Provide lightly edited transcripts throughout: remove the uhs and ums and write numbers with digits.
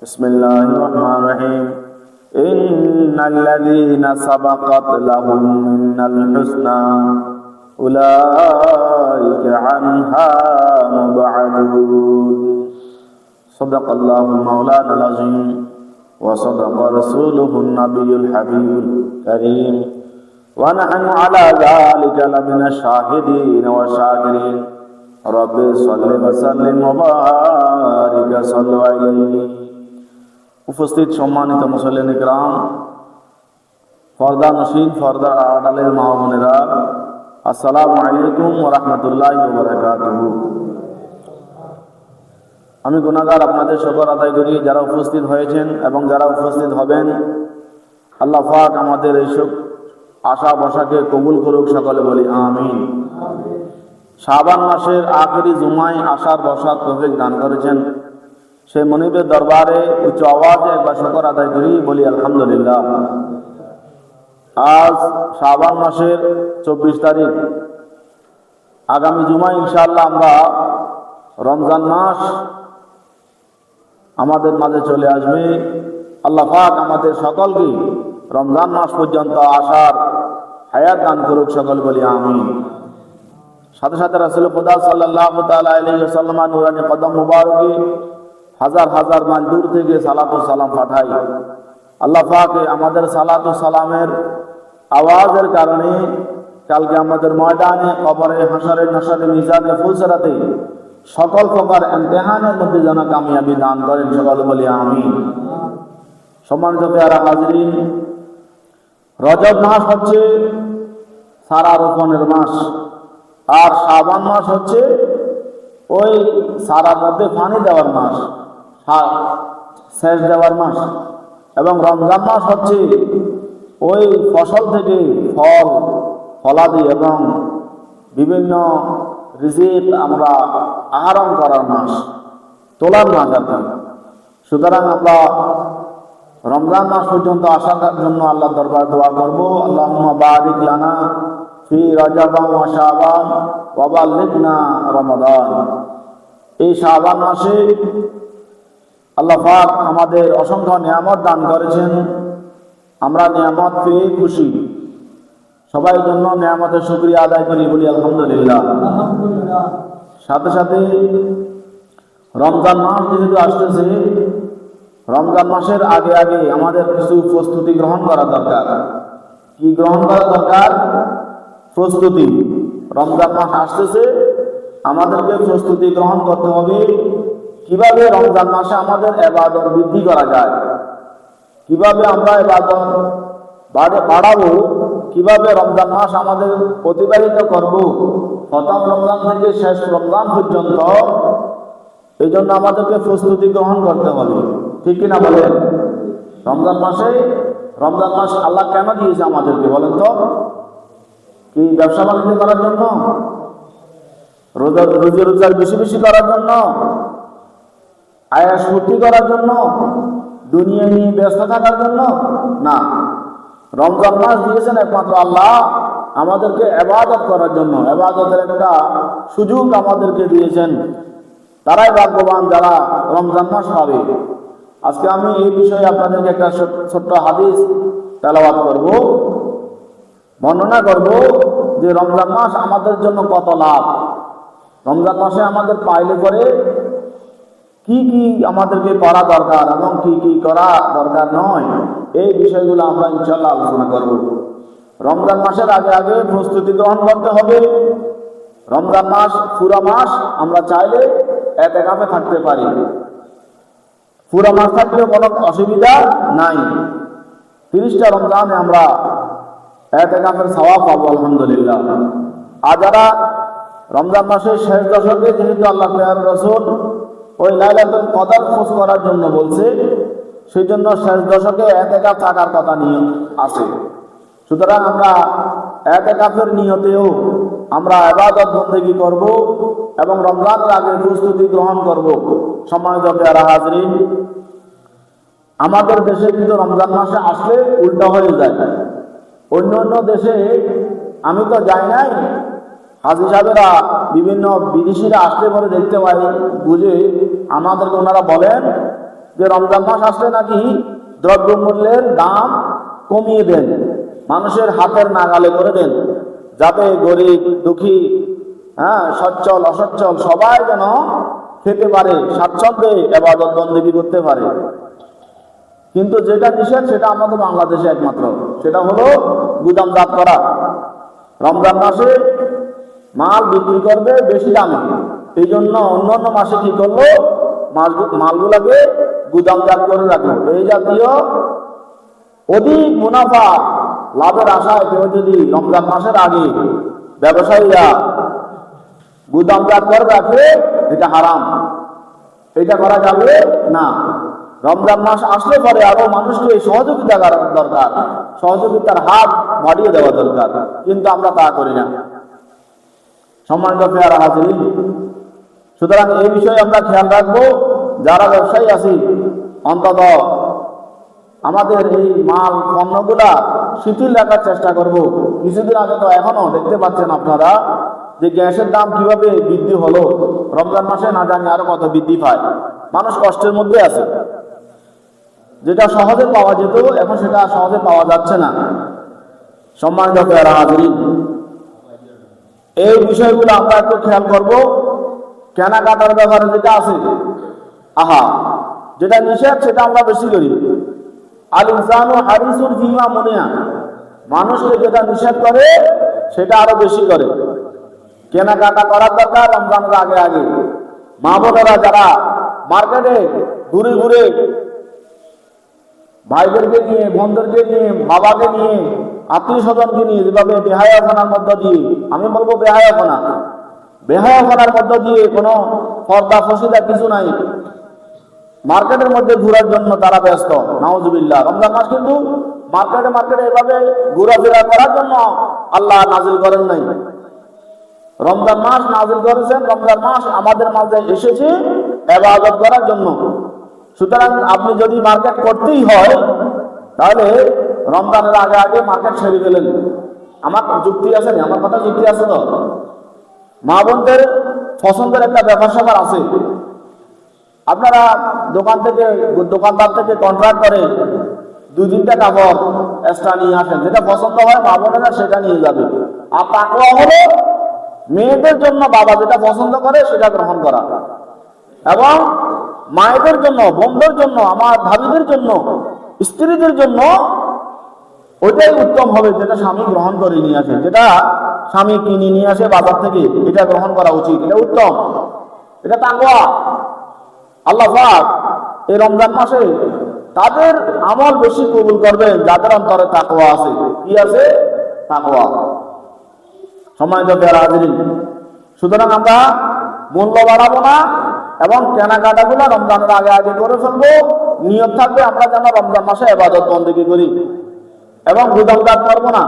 بسم الله الرحمن الرحيم إن الذين سبقت لهم من الحسنى أولئك عنها مبعدون صدق الله مولانا العظيم وصدق رسوله النبي الحبيب الكريم ونحن على ذلك لمن الشاهدين والشاكرين رب صل وسلم وبارك صلوا عليه। উপস্থিত সম্মানিত মুসল্লিন ইকরাম, পর্দা নশীন পর্দা আড়ালের মা বোনেরা, আসসালামু আলাইকুম ওয়া রাহমাতুল্লাহি ওয়া বারাকাতুহু। আমি গুনাহগার আপনাদের শুকর আদায় করি যারা উপস্থিত হয়েছেন এবং যারা উপস্থিত হবেন। আল্লাহ পাক আমাদের এই সব আশা বসাকে কবুল করুক, সকলে বলি আমিন। শাবান মাসের আখেরি জুমায় আশার বসার তৌফিক দান করেছেন, সেই মনিবের দরবারে উচ্চ আওয়াজে একবার শুকর আদায় করি, বলি আলহামদুলিল্লাহ। আজ শাবান মাসের 24 তারিখ, আগামী জুমায় ইনশাআল্লাহ আমরা রমজান মাস আমাদের মাঝে চলে আসবে। আল্লাহ পাক আমাদের সকলকে রমজান মাস পর্যন্ত আসার হায়াত দান করুক, সকল বলি আমিন। সাথে সাথে রাসূল খুদা সাল্লাল্লাহু তাআলা আলাইহি ওয়াসাল্লাম নুরানি কদম মুবারকে হাজার হাজার মাইল দূর থেকে সালাতু সালাম পাঠাই। আল্লাহ পাক আমাদের সালাতু সালামের আওয়াজের কারণে কালকে আমাদের ময়দানে, কবরে, হাসরে, নসরে, মিজানে, ফুলসরাতে সকল প্রকার ইমতিহানের মধ্যে যেন কামিয়াবি দান করেন, সকল বলি আমিন। সম্মানিত প্যারা হাজরিন, রজব মাস হচ্ছে সারা রোপণের মাস, আর শাবান মাস হচ্ছে ওই সারার মধ্যে পানি দেওয়ার মাস, সেচ দেওয়ার মাস, এবং রমজান মাস হচ্ছে ওই ফসল থেকে ফল ফলাদি এবং বিভিন্ন রিজিক আমরা আহরণ করার মাস, তোলার মাস আর কি। সুতরাং আমরা রমজান মাস পর্যন্ত আসার জন্য আল্লাহ দরবার দোয়া করব। আল্লাহুম্মা বারিক লানা ফি রজব ওয়া শাবান ওয়া বাল্লিগনা রমাদান। এই শাবান মাসে আল্লাহ পাক আমাদের অসংখ্য নিয়ামত দান করেছেন, আমরা নিয়ামত পেয়ে খুশি। সবাই জন্য নিয়ামতের শুকরিয়া আদায় করি, বলি আলহামদুলিল্লাহ। সাথে সাথে রমজান মাস যেহেতু আসতেছে, রমজান মাসের আগে আগে আমাদের কিছু প্রস্তুতি গ্রহণ করা দরকার। কি গ্রহণ করা দরকার? প্রস্তুতি। রমজান মাস আসতেছে, আমাদেরকে প্রস্তুতি গ্রহণ করতে হবে কিভাবে রমজান মাসে আমাদের ইবাদত বৃদ্ধি করা যায়, কিভাবে আমরা ইবাদত বাড়াবো, কিভাবে রমজান মাস আমাদের অতিবাহিত করব প্রথম রমজান থেকে শেষ রমজান পর্যন্ত। এই জন্য আমাদেরকে প্রস্তুতি গ্রহণ করতে হবে, ঠিক কিনা বলেন? রমজান মাস আল্লাহ কেন দিয়েছে আমাদেরকে বলেন তো? কি ব্যবসা বাণিজ্য করার জন্য? রোজা রোজার বেশি বেশি করার জন্য? আয়াস ফুর্তি করার জন্য? দুনিয়া নিয়ে ব্যস্ত থাকার জন্য? না, রমজান মাস দিয়েছেন একমাত্র আল্লাহ আমাদেরকে ইবাদত করার জন্য। ইবাদতের একটা সুযোগ আমাদেরকে দিয়েছেন, তারাই ভাগ্যবান যারা রমজান মাস পাবে। আজকে আমি এই বিষয়ে আপনাদেরকে একটা ছোট্ট হাদিস তেলাওয়াত করব, বর্ণনা করব যে রমজান মাস আমাদের জন্য কত লাভ, রমজান মাসে আমাদের পাইলে করে কি কি আমাদেরকে করা দরকার এবং কি কি করা দরকার নয়, এই বিষয়গুলো আমরা ইনশাআল্লাহ আলোচনা করব। রমজান মাসের আগে আগে প্রস্তুতি গ্রহণ করতে হবে। রমজান মাস পুরো মাস আমরা চাইলে ইতিকাফে থাকতে পারি, পুরো মাস থাকলে কোনো অসুবিধা নাই। 30টা রমজানে আমরা ইতিকাফের সওয়াব পাবো আলহামদুলিল্লাহ। আর যারা রমজান মাসের শেষ দশকে, যেহেতু আল্লাহ তাআলার রাসূল ওই লাইলাতুল কদর খোঁজ করার জন্য বলছে, সেই জন্য শেষ দশকে ইতিকাফ থাকার কথা নিয়ে আছে। সুতরাং আমরা ইতিকাফের নিয়তেও আমরা ইবাদত বন্দেগী করব এবং রমজানের আগে প্রস্তুতি গ্রহণ করব। সম্মানিত প্যারা হাজরিন, আমাদের দেশে কিন্তু রমজান মাসে আসলে উল্টা হয়ে যায়। অন্য অন্য দেশে আমি তো যাই নাই, হাজী সাহেবেরা বিভিন্ন বিদেশিরা আসতে পরে দেখতে পাই, বুঝে আমাদেরকে ওনারা বলেন যে রমজান মাস আসলে নাকি দ্রব্যমূল্যের দাম কমিয়ে দেন, মানুষের হাতের নাগালে করে দেন, যাতে গরিব দুঃখী, সচ্ছল অসচ্ছল সবাই যেন খেতে পারে, স্বাচ্ছন্দ্যে ইবাদত বন্দেগী করতে পারে। কিন্তু যেটা নিষেধ সেটা আমাদের বাংলাদেশে একমাত্র, সেটা হলো গুদামজাত করা। রমজান মাসে মাল বিক্রি করবে বেশি দামে, এই জন্য অন্যান্য মাসে কি করলো, মালগুলাকে গুদামজাত করে রাখলো। এই জাতীয় অধিক মুনাফা লাভের আশায় কেউ যদি রমজান মাসের আগে ব্যবসায়ীরা গুদামজাত করে রাখে, এটা হারাম, এটা করা যাবে না। রমজান মাস আসলে পরে আরো মানুষকে সহযোগিতা করার দরকার, সহযোগিতার হাত বাড়িয়ে দেওয়া দরকার, কিন্তু আমরা তা করি না। সম্মানিত পেয়ারা হাজির, সুতরাং এই বিষয়ে আমরা খেয়াল রাখবো, যারা ব্যবসায়ী আছি অন্তত আমাদের এই মাল পণ্যগুলা শিথিল রাখার চেষ্টা করব। কিছুদিন আগে তো এখনো দেখতে পাচ্ছেন আপনারা যে গ্যাসের দাম কিভাবে বৃদ্ধি হলো, রমজান মাসে না জানি আরো কত বৃদ্ধি পায়। মানুষ কষ্টের মধ্যে আছে, যেটা সহজে পাওয়া যেত এখন সেটা সহজে পাওয়া যাচ্ছে না। সম্মানিত পেয়ারা হাজির, এই বিষয়গুলো আমরা একটু খেয়াল করব। কেনাকাটার ব্যাপারে যেটা আছে, যেটা নিষেধ সেটা আমরা বেশি করি। আল ইনসানু হারিসুন ফিমা মুনিয়া, মানুষকে যেটা নিষেধ করে সেটা আরো বেশি করে। কেনাকাটা করার দরকার রমজানের আগে আগে। মা বোনেরা যারা মার্কেটে ঘুরে ঘুরে ভাইদেরকে নিয়ে, বোনদেরকে নিয়ে, বাবাকে নিয়ে, আত্মীয় স্বজনকে নিয়ে যেভাবে বেহায়াপনার মধ্য দিয়ে, আমি বলবো বেহায়াপনার মধ্য দিয়ে কোনো পর্দা ফসিদা কিছু নাই, মার্কেটের মধ্যে ঘোরার জন্য তারা ব্যস্ত। নাউজুবিল্লাহ। রমজান মাস কিন্তু মার্কেটে এভাবে ঘোরাফেরা করার জন্য আল্লাহ নাজিল করেন নাই। রমজান মাস নাজিল করেছেন, রমজান মাস আমাদের মাঝে এসেছে ইবাদত করার জন্য। সুতরাং আপনি যদি মার্কেট করতেই হয় তাহলে রমজানের আগে আগে মার্কেট ছেড়ে ফেলেন। আমার যুক্তি আছে না? আমার কথা যুক্তি আছে তো? মা বোনদের পছন্দের একটা ব্যাপার স্যাপার আছে। আপনারা দোকানদার থেকে কন্ট্রাক্ট করে 2-3টা কাপড় এক্সট্রা নিয়ে আসেন, যেটা পছন্দ হয় মা বোনেরা সেটা নিয়ে যাবে। আর তাকওয়া হলো মেয়েদের জন্য বাবা যেটা পছন্দ করে সেটা গ্রহণ করা, এবং মায়েদের জন্য, বোনদের জন্য, আমার ভাবিদের জন্য, স্ত্রীদের জন্য ওইটাই উত্তম হবে যেটা স্বামী গ্রহণ করে নিয়ে আসে, যেটা স্বামী কিনে নিয়ে আসে বাজার থেকে, এটা গ্রহণ করা উচিত, এটা উত্তম, এটা তাকওয়া। আল্লাহ পাক এই রমজান মাসে তাদের আমল বেশি কবুল করবেন যাদের অন্তরে তাকওয়া আছে। কি আছে? তাকওয়া। সম্মানিত পেয়ারা হাজিরিন, সুতরাং আমরা মূল্য বাড়াবো না এবং কেনাকাটাগুলো রমজানের আগে আগে করে ফেলবো। নিয়ত থাকবে আমরা যেন রমজান মাসে ইবাদত বন্দেগী করি এবং গুদামজাত করবো না।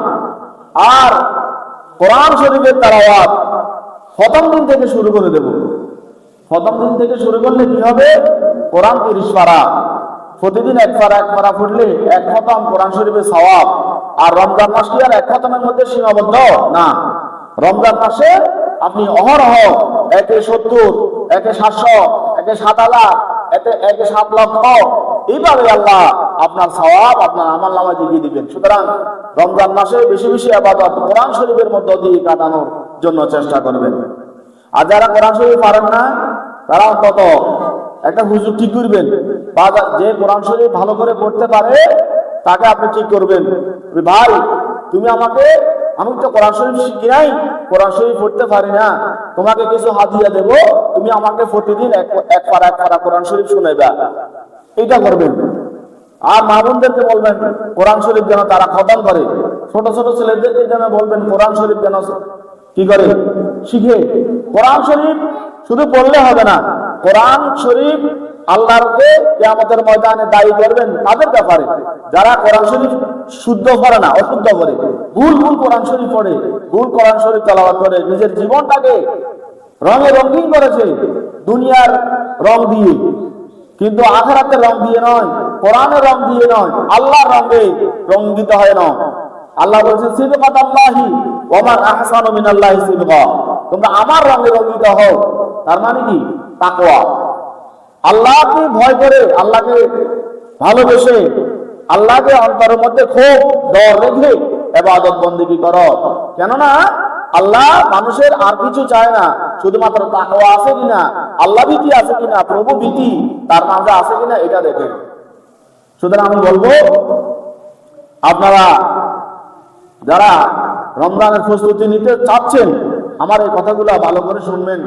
আর কোরআন শরীফের তেলাওয়াত প্রথম দিন থেকে শুরু করে দেব। প্রথম দিন থেকে শুরু করলে কি হবে? কোরআন 30 পারা, প্রতিদিন এক পারা ফুটলে 1 খতম কোরআন শরীফের সওয়াব। আর রমজান মাস কি আর 1 খতমের মধ্যে সীমাবদ্ধ না। রমজান মাসে আপনি অহরহ 1-70, 1-700, 1-7,000, 1-7 লক্ষ, এইভাবে আল্লাহ আপনার সওয়াব আপনার আমলনামায় দিয়ে দিবেন। সুতরাং রমজান মাসে বেশি বেশি ইবাদত কোরআন শরীফের মধ্য দিয়ে কাটানোর জন্য চেষ্টা করবেন। আর যারা কোরআন শরীফ পারেন না তারা অন্তত একটা হুজুর ঠিক করবেন, বা যে কোরআন শরীফ ভালো করে পড়তে পারে তাকে আপনি ঠিক করবেন। ভাই তুমি আমি তো কোরআন শরীফ শিখি নাই, কোরআন শরীফ পড়তে পারি না, তোমাকে কিছু হাদিয়া দেব, তুমি আমাকে প্রতিদিন এক পারা কোরআন শরীফ শুনাইবা, এইটা করবেন। আর মা বোনদেরকে বলবেন কোরআন শরীফ যেন তারা খতম করে। ছোট ছোট ছেলেদেরকে যেন বলবেন কোরআন শরীফ যেন কি করে শিখে। কোরআন শরীফ শুধু পড়লে হবে না, কোরআন শরীফ আল্লাহকে কিয়ামতের ময়দানে দায়ী করবেন তাদের ব্যাপারে যারা কোরআন শরীফ শুদ্ধ করে না, অশুদ্ধ করে, ভুল কোরআন শরীফ পড়ে, ভুল কোরআন শরীফ তেলাওয়াত করে, নিজের জীবনটাকে রঙে রঙিন করেছে দুনিয়ার রং দিয়ে, কিন্তু আখিরাতের রং দিয়ে নয়, কোরআনের রং দিয়ে নয়, আল্লাহর রঙে রঙ্গিত হয় না। আল্লাহ বলছেন সিবগাতাল্লাহি ওয়া মান আহসানু মিনাল্লাহি সিবগা, তোমরা আমার রঙে রঙ্গিত হও। তার মানে কি? তাকওয়া। আল্লাহকে ভয় করে, আল্লাহকে ভালোবেসে, আল্লাহকে অন্তরের মধ্যে খুব ডর রেখে ইবাদত বন্দেগী করো। কেননা আল্লাহ মানুষের আর কিছু চায় না, শুধুমাত্র তাকওয়া আছে কিনা, আল্লাহ ভীতি আছে কিনা, প্রভু ভীতি তার মাঝে আছে কিনা এটা দেখে। সুতরাং আমি বলবো, আপনারা যারা রমজানের প্রস্তুতি নিতে চাচ্ছেন, আমার এই কথাগুলো ভালো করে শুনবেন।